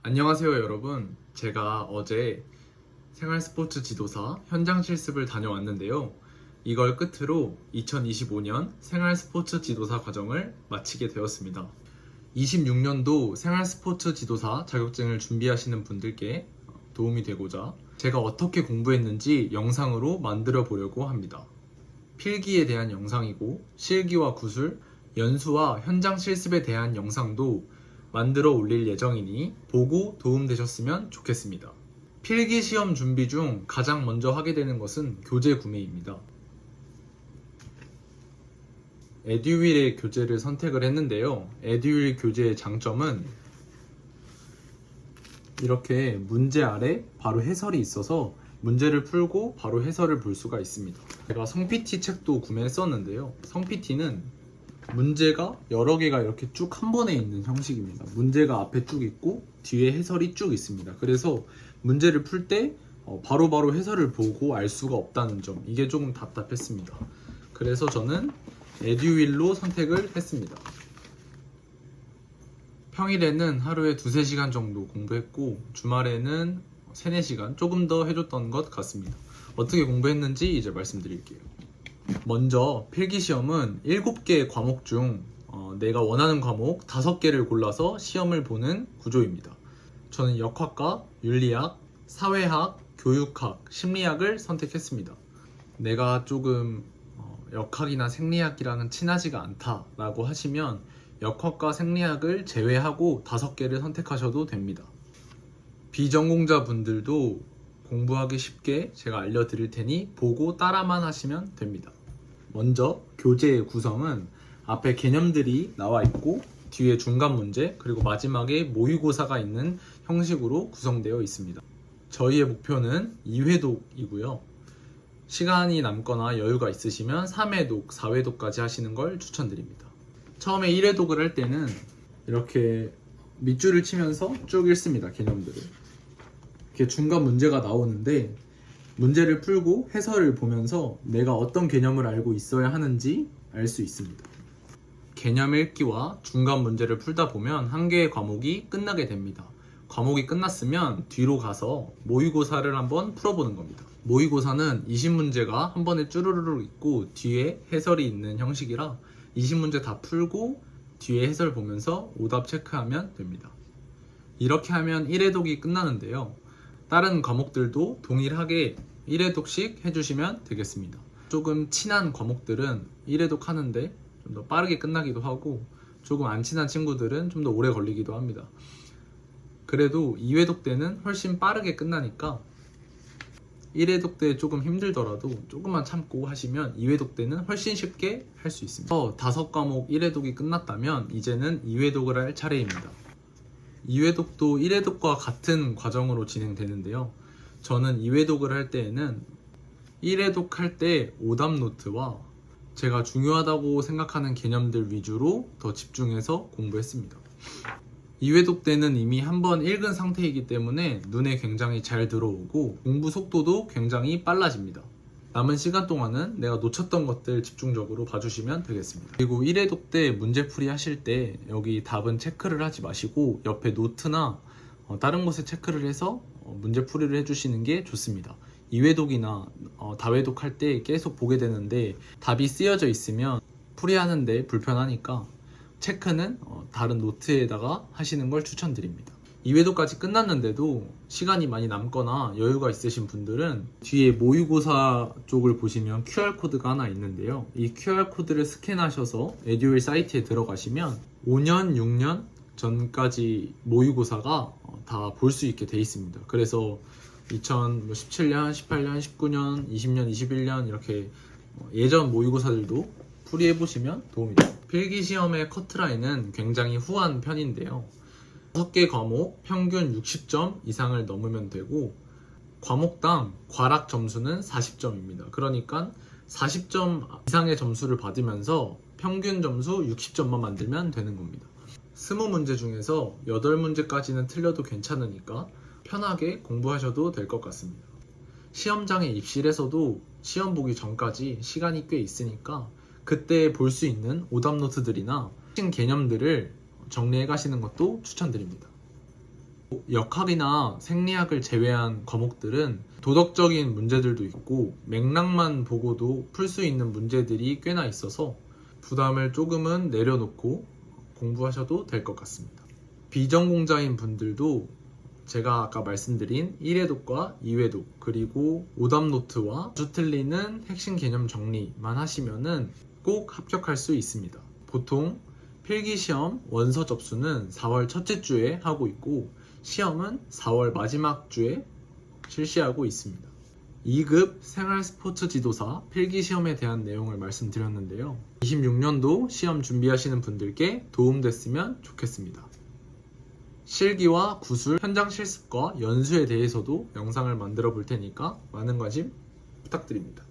안녕하세요 여러분. 제가 어제 생활스포츠 지도사 현장 실습을 다녀왔는데요. 이걸 끝으로 2025년 생활스포츠 지도사 과정을 마치게 되었습니다. 26년도 생활스포츠 지도사 자격증을 준비하시는 분들께 도움이 되고자 제가 어떻게 공부했는지 영상으로 만들어 보려고 합니다. 필기에 대한 영상이고 실기와 구술, 연수와 현장 실습에 대한 영상도 만들어 올릴 예정이니 보고 도움되셨으면 좋겠습니다. 필기 시험 준비 중 가장 먼저 하게 되는 것은 교재 구매입니다. 에듀윌의 교재를 선택을 했는데요. 에듀윌 교재의 장점은 이렇게 문제 아래 바로 해설이 있어서 문제를 풀고 바로 해설을 볼 수가 있습니다. 제가 성PT 책도 구매했었는데요. 성PT는 문제가 여러 개가 이렇게 쭉 한 번에 있는 형식입니다. 문제가 앞에 쭉 있고 뒤에 해설이 쭉 있습니다. 그래서 문제를 풀 때 바로바로 해설을 보고 알 수가 없다는 점, 이게 조금 답답했습니다. 그래서 저는 에듀윌로 선택을 했습니다. 평일에는 하루에 2-3시간 정도 공부했고 주말에는 3-4시간 조금 더 해줬던 것 같습니다. 어떻게 공부했는지 이제 말씀드릴게요. 먼저 필기시험은 7개의 과목 중 내가 원하는 과목 5개를 골라서 시험을 보는 구조입니다. 저는 역학과, 윤리학, 사회학, 교육학, 심리학을 선택했습니다. 내가 조금 역학이나 생리학이랑은 친하지가 않다라고 하시면 역학과 생리학을 제외하고 5개를 선택하셔도 됩니다. 비전공자 분들도 공부하기 쉽게 제가 알려드릴 테니 보고 따라만 하시면 됩니다. 먼저 교재의 구성은 앞에 개념들이 나와 있고 뒤에 중간 문제 그리고 마지막에 모의고사가 있는 형식으로 구성되어 있습니다. 저희의 목표는 2회독이고요. 시간이 남거나 여유가 있으시면 3회독, 4회독까지 하시는 걸 추천드립니다. 처음에 1회독을 할 때는 이렇게 밑줄을 치면서 쭉 읽습니다. 개념들을. 이렇게 중간 문제가 나오는데 문제를 풀고 해설을 보면서 내가 어떤 개념을 알고 있어야 하는지 알 수 있습니다. 개념 읽기와 중간 문제를 풀다 보면 한 개의 과목이 끝나게 됩니다. 과목이 끝났으면 뒤로 가서 모의고사를 한번 풀어보는 겁니다. 모의고사는 20문제가 한 번에 쭈루루루 있고 뒤에 해설이 있는 형식이라 20문제 다 풀고 뒤에 해설 보면서 오답 체크하면 됩니다. 이렇게 하면 1회독이 끝나는데요. 다른 과목들도 동일하게 1회독씩 해주시면 되겠습니다. 조금 친한 과목들은 1회독 하는데 좀 더 빠르게 끝나기도 하고 조금 안 친한 친구들은 좀 더 오래 걸리기도 합니다. 그래도 2회독 때는 훨씬 빠르게 끝나니까 1회독 때 조금 힘들더라도 조금만 참고 하시면 2회독 때는 훨씬 쉽게 할 수 있습니다. 5과목 1회독이 끝났다면 이제는 2회독을 할 차례입니다. 2회독도 1회독과 같은 과정으로 진행되는데요. 저는 2회독을 할 때에는 1회독 할 때 오답 노트와 제가 중요하다고 생각하는 개념들 위주로 더 집중해서 공부했습니다. 2회독 때는 이미 한번 읽은 상태이기 때문에 눈에 굉장히 잘 들어오고 공부 속도도 굉장히 빨라집니다. 남은 시간 동안은 내가 놓쳤던 것들 집중적으로 봐주시면 되겠습니다. 그리고 1회독 때 문제풀이 하실 때 여기 답은 체크를 하지 마시고 옆에 노트나 다른 곳에 체크를 해서 문제풀이를 해주시는 게 좋습니다. 2회독이나 다회독 할 때 계속 보게 되는데 답이 쓰여져 있으면 풀이하는데 불편하니까 체크는 다른 노트에다가 하시는 걸 추천드립니다. 2회독까지 끝났는데도 시간이 많이 남거나 여유가 있으신 분들은 뒤에 모의고사 쪽을 보시면 QR코드가 하나 있는데요. 이 QR코드를 스캔하셔서 에듀윌 사이트에 들어가시면 5년, 6년 전까지 모의고사가 다 볼 수 있게 돼 있습니다. 그래서 2017년, 18년, 19년, 20년, 21년 이렇게 예전 모의고사들도 풀이해보시면 도움이 됩니다. 필기시험의 커트라인은 굉장히 후한 편인데요. 6개 과목 평균 60점 이상을 넘으면 되고 과목당 과락 점수는 40점입니다. 그러니까 40점 이상의 점수를 받으면서 평균 점수 60점만 만들면 되는 겁니다. 20문제 중에서 8문제까지는 틀려도 괜찮으니까 편하게 공부하셔도 될 것 같습니다. 시험장에 입실해서도 시험 보기 전까지 시간이 꽤 있으니까 그때 볼 수 있는 오답 노트들이나 핵심 개념들을 정리해 가시는 것도 추천드립니다. 역학이나 생리학을 제외한 과목들은 도덕적인 문제들도 있고 맥락만 보고도 풀 수 있는 문제들이 꽤나 있어서 부담을 조금은 내려놓고 공부하셔도 될 것 같습니다. 비전공자인 분들도 제가 아까 말씀드린 1회독과 2회독 그리고 오답노트와 주 틀리는 핵심 개념 정리만 하시면은 꼭 합격할 수 있습니다. 보통 필기시험 원서 접수는 4월 첫째 주에 하고 있고 시험은 4월 마지막 주에 실시하고 있습니다. 2급 생활스포츠 지도사 필기시험에 대한 내용을 말씀드렸는데요. 26년도 시험 준비하시는 분들께 도움됐으면 좋겠습니다. 실기와 구술, 현장 실습과 연수에 대해서도 영상을 만들어 볼 테니까 많은 관심 부탁드립니다.